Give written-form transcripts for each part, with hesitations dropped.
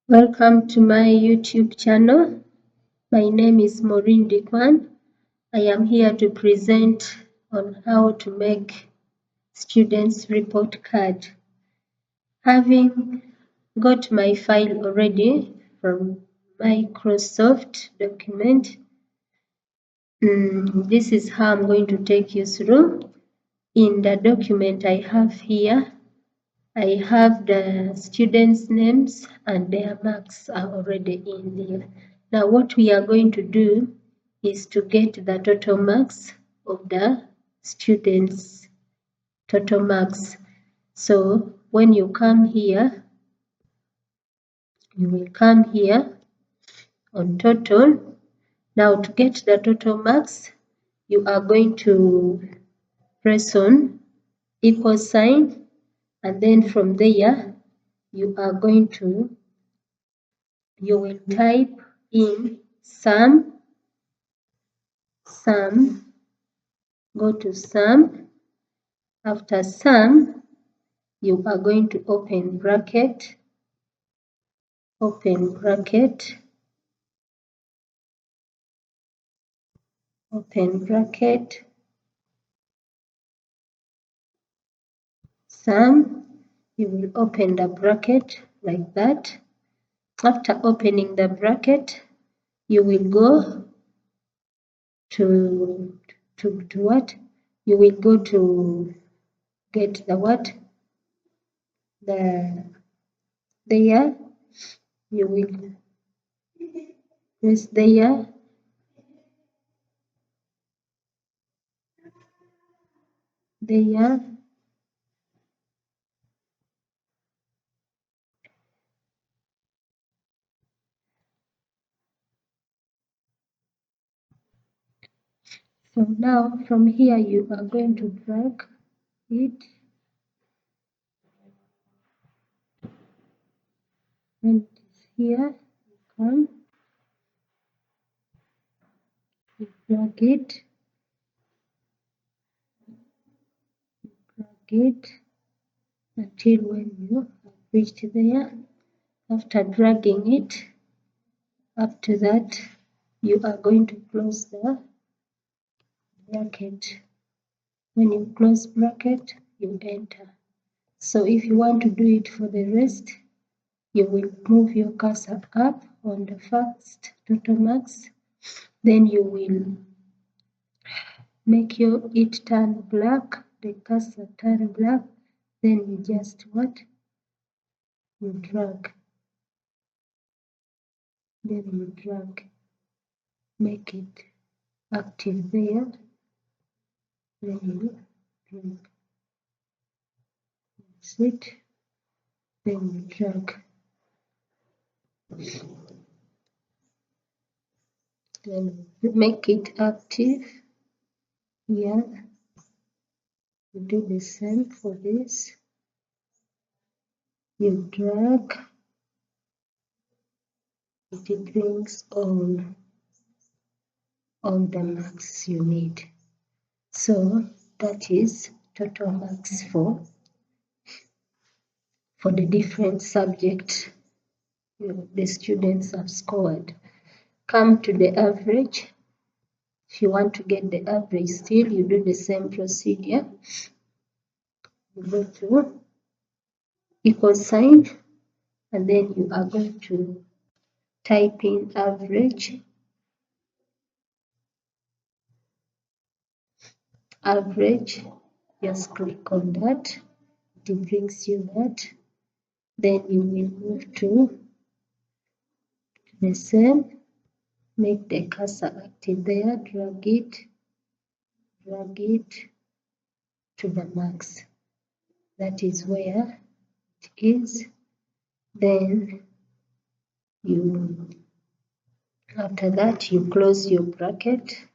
Welcome to my YouTube channel. My name is Maureen Dikwan. I am here to present on how to make students report card. Having got my file already from Microsoft document, this is how I'm going to take you through. In the document I have here, I have the students' names and their marks are already in there. Now what we are going to do is to get the total marks of the students' total marks. So when you come here, you will come here on total. Now to get the total marks, you are going to press on equal sign, and then from there you are going to you will type in sum, go to sum. After sum, you are going to open bracket, open bracket, open bracket, sum. You will open the bracket like that. After opening the bracket, you will go to what? You will go to get the what? There you will press there. So now from here you are going to drag it, and it is here. You come, you drag it, until when you have reached there. After dragging it up to that, you are going to close the bracket. When you close bracket, you enter. So if you want to do it for the rest, you will move your cursor up on the first total marks, then you will make it turn black, the cursor turn black, then you just what? You drag, then you drag, make it active there, then you drag, that's it, then you drag, then make it active here. You do the same for this, you drag, it brings all the marks you need. So that is total marks for the different subjects the students have scored. Come to the average. If you want to get the average still, you do the same procedure. You go to equal sign, and then you are going to type in average. Just click on that, it brings you that. Then you will move to the same, make the cursor active there, drag it to the max. That is where it is. Then after that you close your bracket.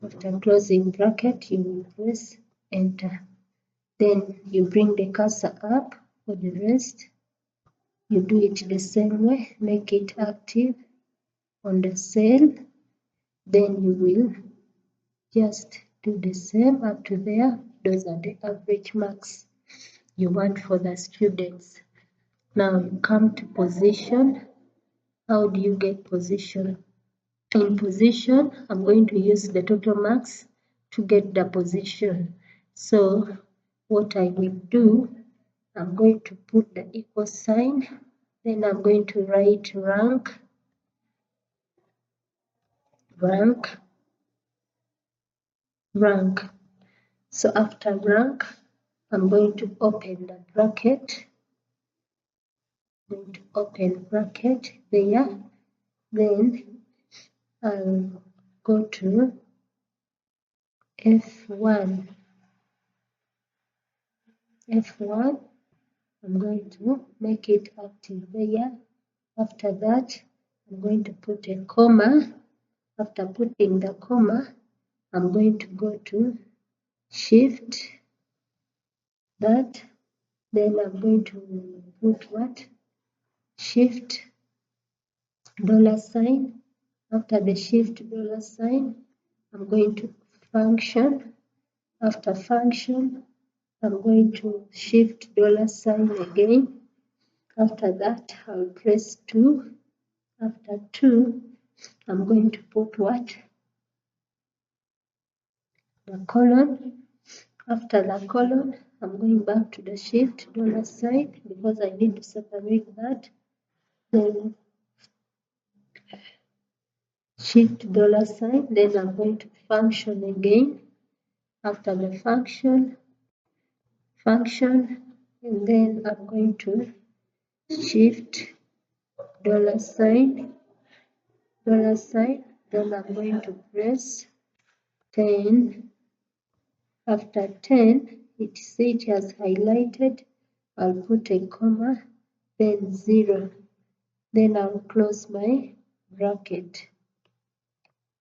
After closing bracket, you will press enter. Then you bring the cursor up for the rest. You do it the same way, make it active on the cell. Then you will just do the same up to there. Those are the average marks you want for the students. Now you come to position. How do you get position? In position, I'm going to use the total marks to get the position. So what I will do, I'm going to put the equal sign, then I'm going to write rank, rank, rank. So after rank, I'm going to open the bracket, going to open bracket there, then I'll go to F1, F1, I'm going to make it active there. After that, I'm going to put a comma. After putting the comma, I'm going to go to shift that, then I'm going to put what? Shift dollar sign. After the shift dollar sign, I'm going to function. After function, I'm going to shift dollar sign again. After that, I'll press 2. After 2, I'm going to put what? The colon. After the colon, I'm going back to the shift dollar sign because I need to separate that. Then shift dollar sign, then I'm going to function again. After the function, and then I'm going to shift dollar sign, then I'm going to press 10. After 10, it has highlighted. I'll put a comma, then 0. Then I'll close my bracket.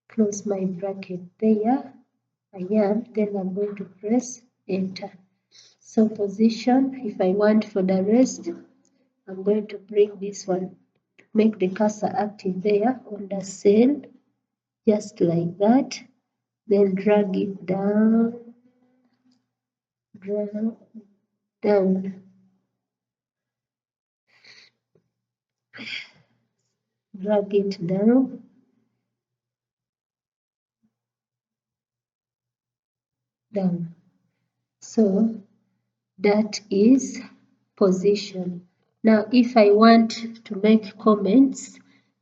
Close my bracket there. I am. Then I'm going to press enter. So position, if I want for the rest, I'm going to bring this one. Make the cursor active there on the cell, just like that. Then drag it down, drag down, drag it down, down. So that is position. Now if I want to make comments,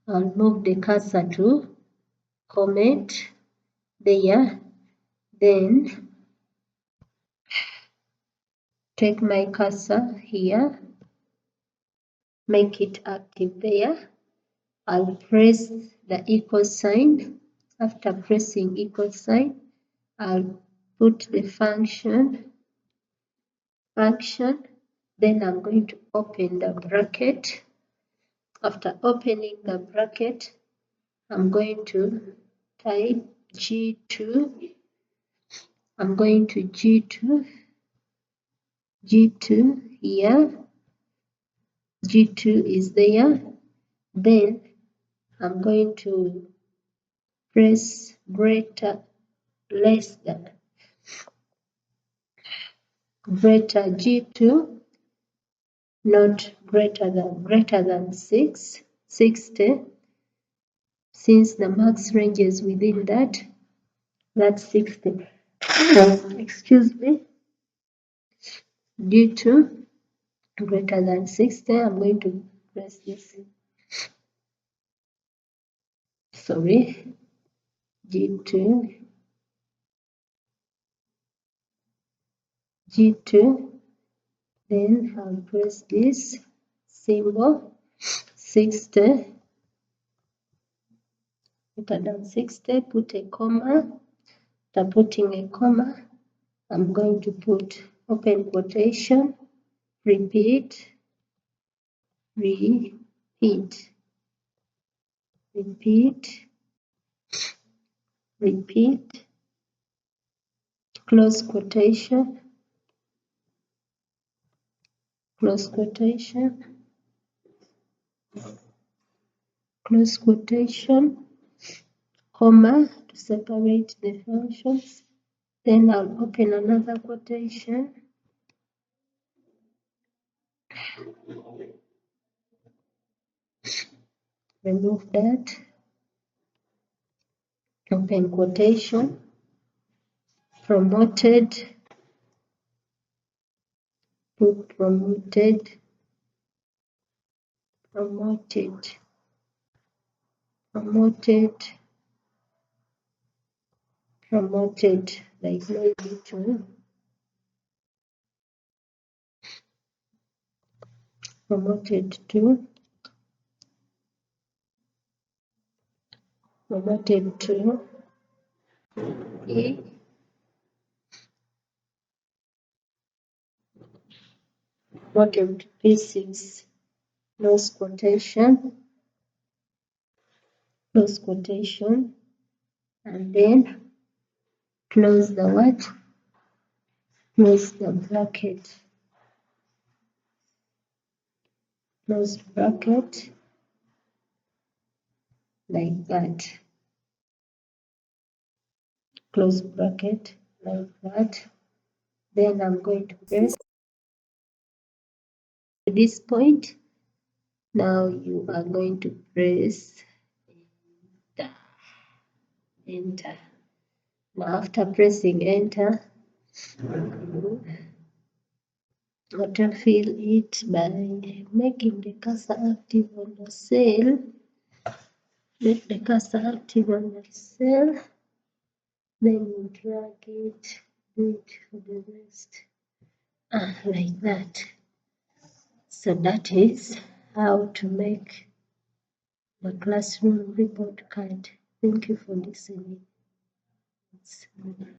I'll move the cursor to comment there, then take my cursor here, make it active there. I'll press the equal sign. After pressing equal sign, I'll put the function, then I'm going to open the bracket. After opening the bracket, I'm going to type G2. I'm going to G2 here. G2 is there. Then I'm going to press greater, less than, greater G2, not greater than 60. Since the max range is within that, that's 60. Excuse me. G2 greater than 60, I'm going to press this. Sorry. G2, then I'll press this symbol, 60, greater than 60, put a comma. After putting a comma, I'm going to put open quotation, repeat, close quotation, close quotation, comma to separate the functions. Then I'll open another quotation. remove that, open quotation, promoted, put promoted, promoted, promoted, promoted, like maybe to promoted to, promoted to E, promoted to P6, close quotation, close quotation, and then close the what? Close the bracket, close bracket, like that, close bracket, like that. Then I'm going to press this point. Now you are going to press enter. Now after pressing enter, autofill it by making the cursor active on the cell. Make the cursor active on the cell, then you drag it, do it for the rest. Like that. So that is how to make the classroom report card. Thank you for listening.